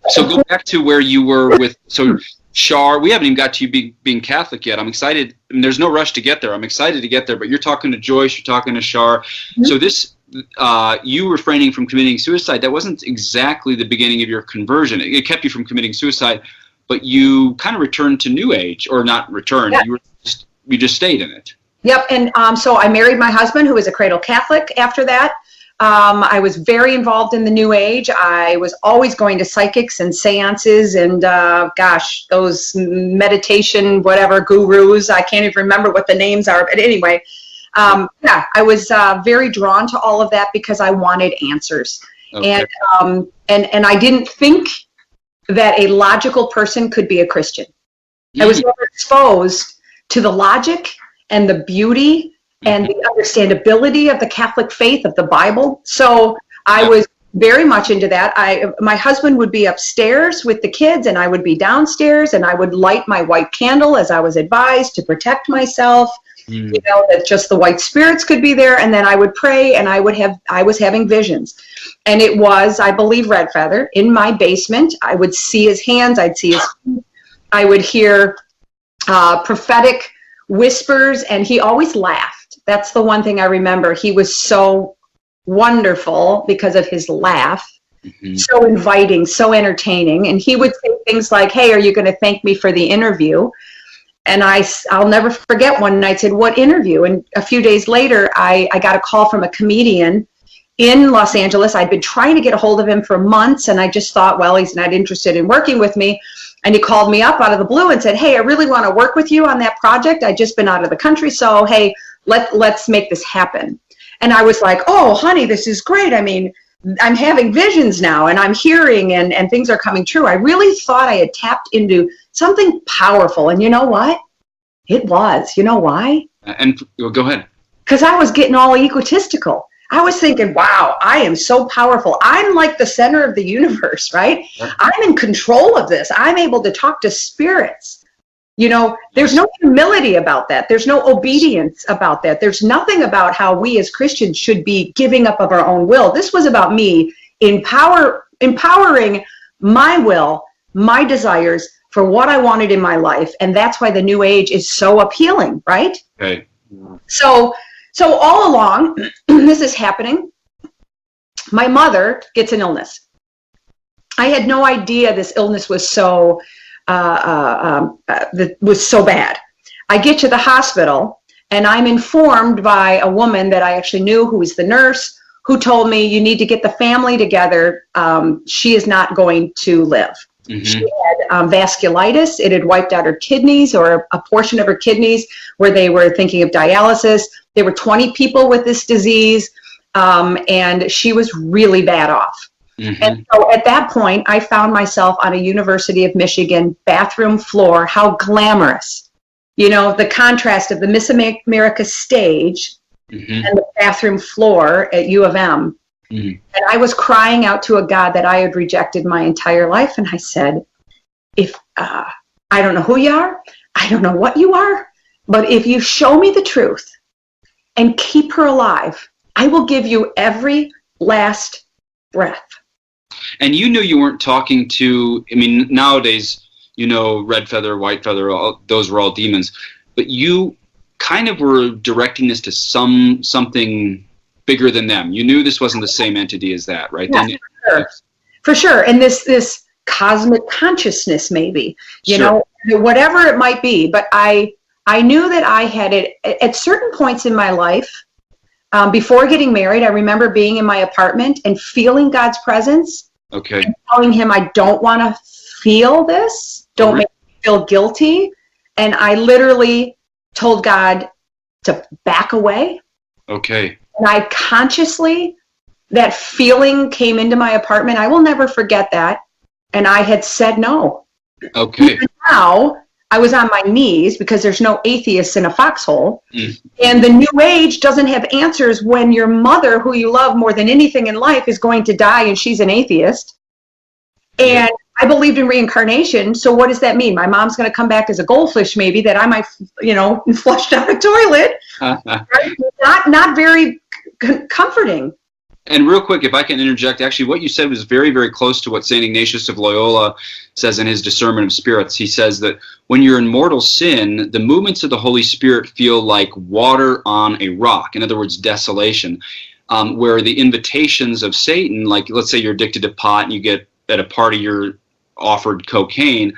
so go back to where you were with Shar. We haven't even got to you being Catholic yet. I'm excited. I mean, there's no rush to get there. I'm excited to get there, but you're talking to Joyce, you're talking to Shar. Mm-hmm. So this, you refraining from committing suicide, that wasn't exactly the beginning of your conversion. It kept you from committing suicide, but you kind of returned to New Age, or not returned. Yeah. You just stayed in it. Yep. And so I married my husband, who was a cradle Catholic after that. I was very involved in the New Age. I was always going to psychics and seances and, those meditation, whatever, gurus. I can't even remember what the names are. But anyway, I was very drawn to all of that because I wanted answers. Okay. And I didn't think that a logical person could be a Christian. I was never exposed to the logic and the beauty and the understandability of the Catholic faith, of the Bible. So I was very much into that. My husband would be upstairs with the kids and I would be downstairs, and I would light my white candle as I was advised to protect myself, you know, that just the white spirits could be there. And then I would pray, and I was having visions. And it was, I believe, Red Feather in my basement. I would see his hands, I'd see his feet. I would hear prophetic whispers, and he always laughed. That's the one thing I remember. He was so wonderful because of his laugh, so inviting, so entertaining. And he would say things like, "Hey, are you going to thank me for the interview?" And I'll never forget one night I said, "What interview?" And a few days later, I got a call from a comedian in Los Angeles. I'd been trying to get a hold of him for months, and I just thought, well, he's not interested in working with me. And he called me up out of the blue and said, "Hey, I really want to work with you on that project. I've just been out of the country, so hey, let's make this happen." And I was like, "Oh, honey, this is great. I mean, I'm having visions now, and I'm hearing, and things are coming true." I really thought I had tapped into something powerful. And you know what? It was. You know why? And go ahead. Because I was getting all egotistical. I was thinking, wow, I am so powerful. I'm like the center of the universe, right? Yep. I'm in control of this. I'm able to talk to spirits. You know, there's no humility about that. There's no obedience about that. There's nothing about how we as Christians should be giving up of our own will. This was about me empowering my will, my desires for what I wanted in my life. And that's why the New Age is so appealing, right? Okay. So all along, this is happening. My mother gets an illness. I had no idea this illness was so bad. I get to the hospital, and I'm informed by a woman that I actually knew, who was the nurse, who told me, you need to get the family together. She is not going to live. Mm-hmm. She had vasculitis. It had wiped out her kidneys, or a portion of her kidneys, where they were thinking of dialysis. There were 20 people with this disease, and she was really bad off. Mm-hmm. And so at that point, I found myself on a University of Michigan bathroom floor. How glamorous. You know, the contrast of the Miss America stage mm-hmm. and the bathroom floor at U of M. Mm-hmm. And I was crying out to a God that I had rejected my entire life. And I said, if I don't know who you are, I don't know what you are, but if you show me the truth and keep her alive, I will give you every last breath. And you knew you weren't talking to, I mean, nowadays, you know, red feather, white feather, those were all demons. But you kind of were directing this to something bigger than them. You knew this wasn't the same entity as that, right? Yes, for sure. And this cosmic consciousness, maybe, you know, whatever it might be. But I knew that I had it at certain points in my life. Before getting married, I remember being in my apartment and feeling God's presence. Okay. And telling him, I don't want to feel this. Don't make me feel guilty. And I literally told God to back away. Okay. And I consciously, that feeling came into my apartment. I will never forget that. And I had said no. Okay. And now I was on my knees, because there's no atheists in a foxhole. Mm. And the New Age doesn't have answers when your mother, who you love more than anything in life, is going to die and she's an atheist. And I believed in reincarnation. So what does that mean? My mom's going to come back as a goldfish, maybe, that I might, you know, flush down a toilet. Right? Not very comforting. And real quick, if I can interject, actually what you said was very, very close to what St. Ignatius of Loyola says in his Discernment of Spirits. He says that when you're in mortal sin, the movements of the Holy Spirit feel like water on a rock. In other words, desolation. Where the invitations of Satan, like let's say you're addicted to pot and you get at a party you're offered cocaine,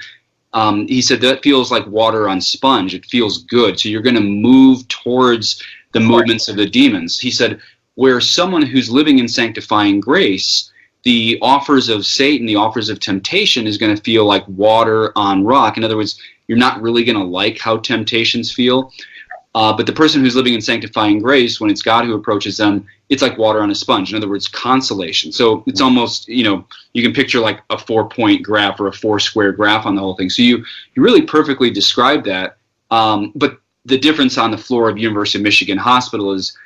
he said that feels like water on sponge. It feels good. So you're going to move towards the movements of the demons. He said, where someone who's living in sanctifying grace, the offers of Satan, the offers of temptation is going to feel like water on rock. In other words, you're not really going to like how temptations feel. But the person who's living in sanctifying grace, when it's God who approaches them, it's like water on a sponge. In other words, consolation. So it's almost, you know, you can picture like a 4-point graph or a 4-square graph on the whole thing. So you really perfectly described that. But the difference on the floor of University of Michigan Hospital is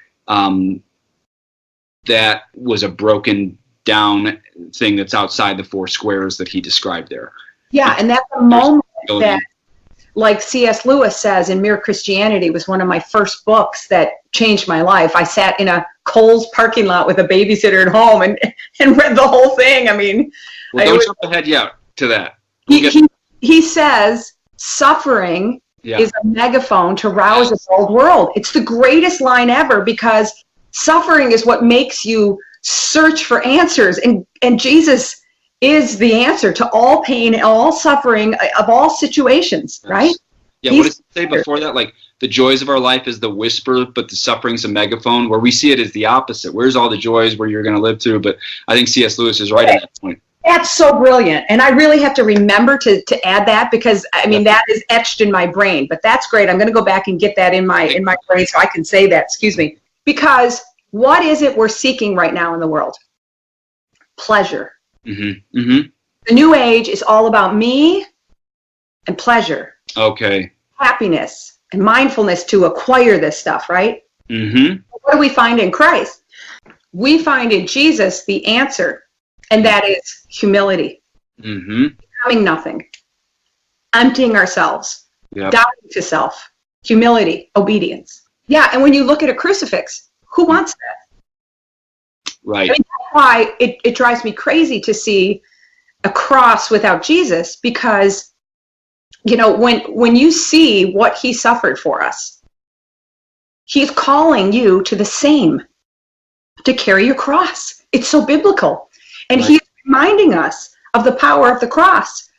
that was a broken down thing that's outside the 4 squares that he described there. Yeah, and that's a moment that, like C.S. Lewis says in Mere Christianity, was one of my first books that changed my life. I sat in a Kohl's parking lot with a babysitter at home and read the whole thing. I mean, well, don't jump ahead yet to that. He says suffering is a megaphone to rouse a bold world. It's the greatest line ever, because suffering is what makes you search for answers, and Jesus is the answer to all pain, all suffering of all situations, right? Yeah, what does it say before that? Like, the joys of our life is the whisper, but the suffering's a megaphone, where we see it as the opposite. Where's all the joys where you're going to live through? But I think C.S. Lewis is right at that point. That's so brilliant. And I really have to remember to add that, because, I mean, that is etched in my brain. But that's great. I'm going to go back and get that in my brain so I can say that, because what is it we're seeking right now in the world? Pleasure. Mm-hmm. Mm-hmm. The New Age is all about me and pleasure. Okay. Happiness and mindfulness to acquire this stuff, right? Mm-hmm. What do we find in Christ? we find in Jesus the answer, and that is humility. Becoming nothing, emptying ourselves, dying to self, humility, obedience. Yeah, and when you look at a crucifix, who wants that? Right. I mean, that's why it drives me crazy to see a cross without Jesus, because, you know, when you see what he suffered for us, he's calling you to the same, to carry your cross. It's so biblical. And he's reminding us of the power of the cross.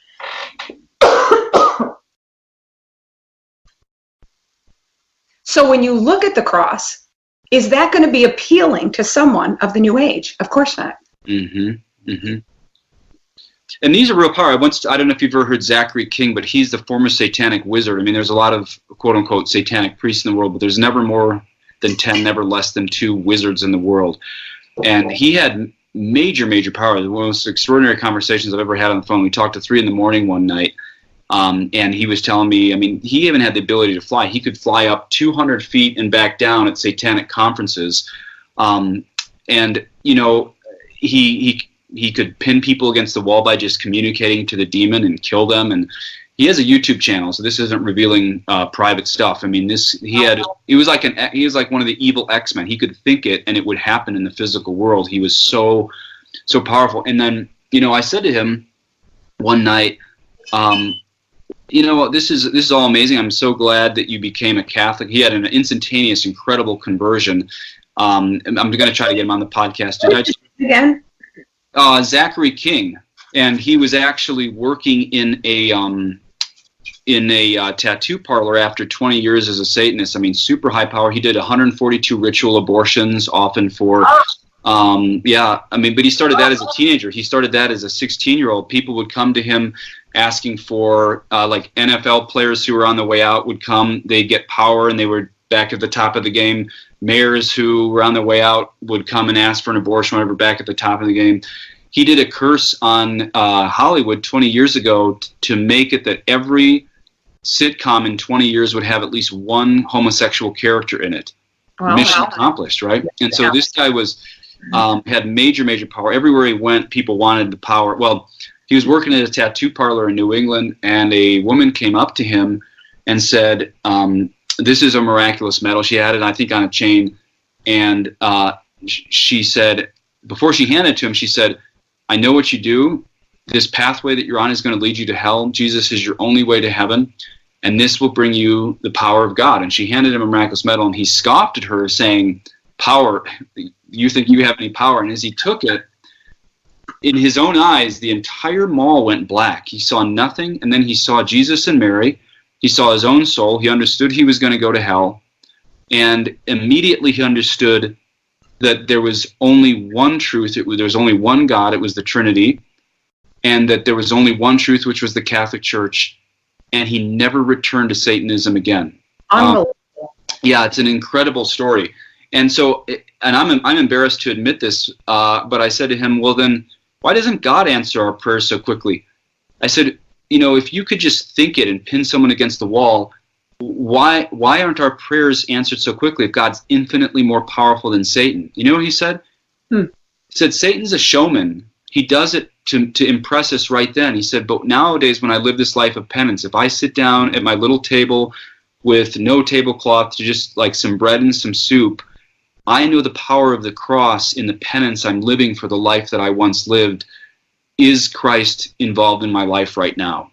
So when you look at the cross, is that going to be appealing to someone of the new age? Of course not. And these are real power. I don't know if you've ever heard Zachary King, but he's the former satanic wizard. I mean, there's a lot of quote-unquote satanic priests in the world, but there's never more than 10, never less than 2 wizards in the world. And he had major power. One of the most extraordinary conversations I've ever had on the phone. We talked to 3 a.m. one night, and he was telling me, I mean, he even had the ability to fly. He could fly up 200 feet and back down at satanic conferences. And, you know, he could pin people against the wall by just communicating to the demon and kill them. And he has a YouTube channel, so this isn't revealing private stuff. I mean, he was like one of the evil X-Men. He could think it, and it would happen in the physical world. He was so powerful. And then, you know, I said to him one night, you know, this is all amazing. I'm so glad that you became a Catholic. He had an instantaneous, incredible conversion. I'm going to try to get him on the podcast. Again? Zachary King, and he was actually working in a tattoo parlor after 20 years as a Satanist. I mean, super high power. He did 142 ritual abortions, often for, I mean, but he started that as a teenager. He started that as a 16-year-old. People would come to him asking for, like NFL players who were on the way out would come. They'd get power, and they were back at the top of the game. Mayors who were on their way out would come and ask for an abortion whenever back at the top of the game. He did a curse on Hollywood 20 years ago to make it that every sitcom in 20 years would have at least one homosexual character in it. Wow. Mission accomplished, right? And so this guy was had major power. Everywhere he went, people wanted the power. Well, he was working at a tattoo parlor in New England, and a woman came up to him and said, this is a miraculous medal. She had it, I think, on a chain. And she said, before she handed it to him, she said, I know what you do. This pathway that you're on is going to lead you to hell. Jesus is your only way to heaven. And this will bring you the power of God. And she handed him a miraculous medal, and he scoffed at her, saying, power, you think you have any power? And as he took it, in his own eyes, the entire mall went black. He saw nothing, and then he saw Jesus and Mary. He saw his own soul. He understood he was going to go to hell. And immediately he understood that there was only one truth. There was only one God. It was the Trinity. And that there was only one truth, which was the Catholic Church. And he never returned to Satanism again. Unbelievable. Yeah, it's an incredible story. And so, and I'm embarrassed to admit this, but I said to him, well then, why doesn't God answer our prayers so quickly? I said, you know, if you could just think it and pin someone against the wall, why aren't our prayers answered so quickly if God's infinitely more powerful than Satan? You know what he said? He said, Satan's a showman. He does it to impress us right then. He said, but nowadays when I live this life of penance, if I sit down at my little table with no tablecloth, to just like some bread and some soup, I know the power of the cross in the penance I'm living for the life that I once lived. Is Christ involved in my life right now?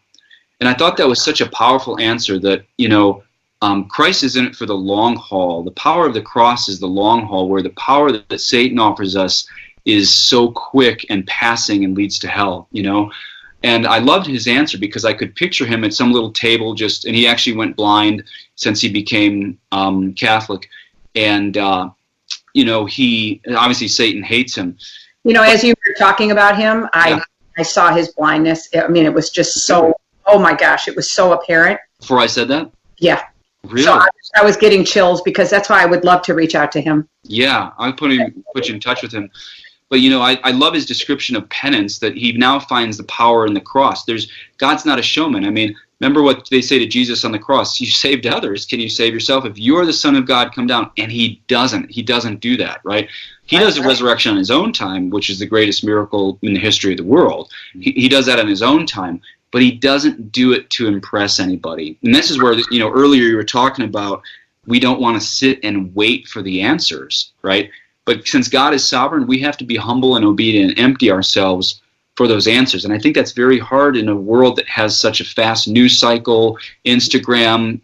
And I thought that was such a powerful answer that, you know, Christ is in it for the long haul. The power of the cross is the long haul, where the power that Satan offers us is so quick and passing and leads to hell, you know. And I loved his answer because I could picture him at some little table and he actually went blind since he became Catholic. And, you know, obviously Satan hates him. You know, as you were talking about him, I saw his blindness. I mean, it was just so, oh my gosh, it was so apparent. Before I said that? Yeah. Really? So I was getting chills because that's why I would love to reach out to him. Yeah, I'll put you in touch with him. But I love his description of penance, that he now finds the power in the cross. God's not a showman. I mean, remember what they say to Jesus on the cross: you saved others, can you save yourself? If you're the Son of God, come down. And he doesn't do that, right? He does the resurrection on his own time, which is the greatest miracle in the history of the world. He does that on his own time, but he doesn't do it to impress anybody. And this is where, earlier you were talking about, we don't want to sit and wait for the answers, right? But since God is sovereign, we have to be humble and obedient and empty ourselves for those answers. And I think that's very hard in a world that has such a fast news cycle, Instagram,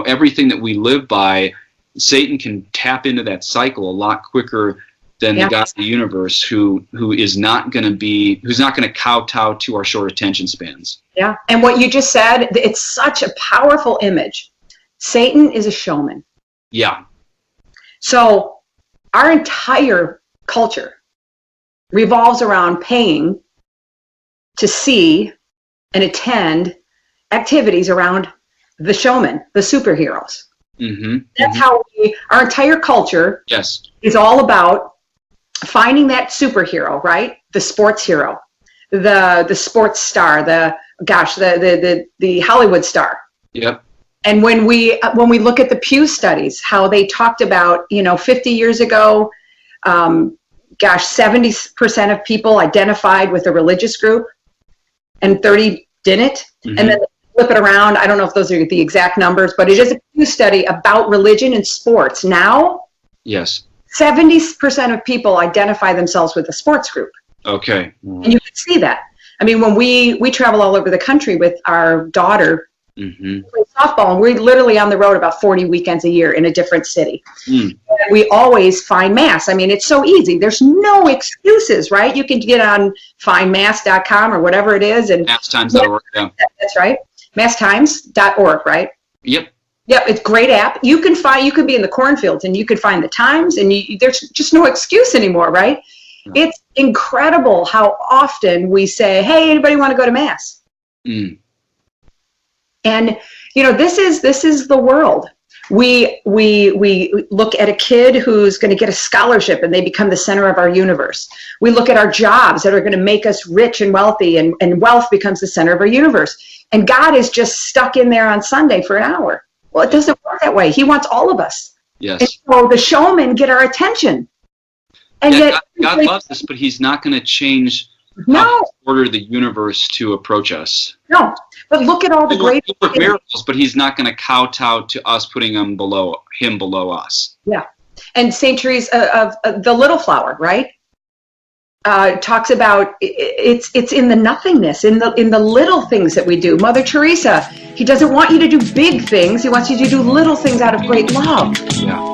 everything that we live by. Satan can tap into that cycle a lot quicker than the God of the universe, who's not going to kowtow to our short attention spans. Yeah. And what you just said, it's such a powerful image. Satan is a showman. Yeah. So our entire culture revolves around paying to see and attend activities around the showman, the superheroes. Mm-hmm. That's how our entire culture is all about finding that superhero, right? The sports hero, the sports star, the Hollywood star. Yep. And when we look at the Pew studies, how they talked about, 50 years ago, 70% of people identified with a religious group and 30 didn't. Mm-hmm. And then flip it around. I don't know if those are the exact numbers, but it is a Pew study about religion and sports. Now, 70% of people identify themselves with a sports group. Okay. And you can see that. I mean, when we travel all over the country with our daughter, we play softball, and we're literally on the road about 40 weekends a year in a different city. And we always find Mass. I mean, it's so easy. There's no excuses, right? You can get on findmass.com or whatever it is. And masstimes.org, yeah. That's right. Masstimes.org, right? Yep. Yep, it's a great app. You can be in the cornfields and you can find the times, and there's just no excuse anymore, right? No. It's incredible how often we say, hey, anybody want to go to Mass? And, this is the world. We look at a kid who's going to get a scholarship and they become the center of our universe. We look at our jobs that are going to make us rich and wealthy, and wealth becomes the center of our universe. And God is just stuck in there on Sunday for an hour. Well, it doesn't work that way. He wants all of us. Yes. And so the showmen get our attention. And yet God loves us, but he's not going to change order the universe to approach us. No, but look at all the great miracles, but he's not going to kowtow to us, putting him below us. Yeah. And St. Teresa of the Little Flower, right? Talks about it's in the nothingness, in the little things that we do. Mother Teresa, he doesn't want you to do big things. He wants you to do little things out of great love. Yeah.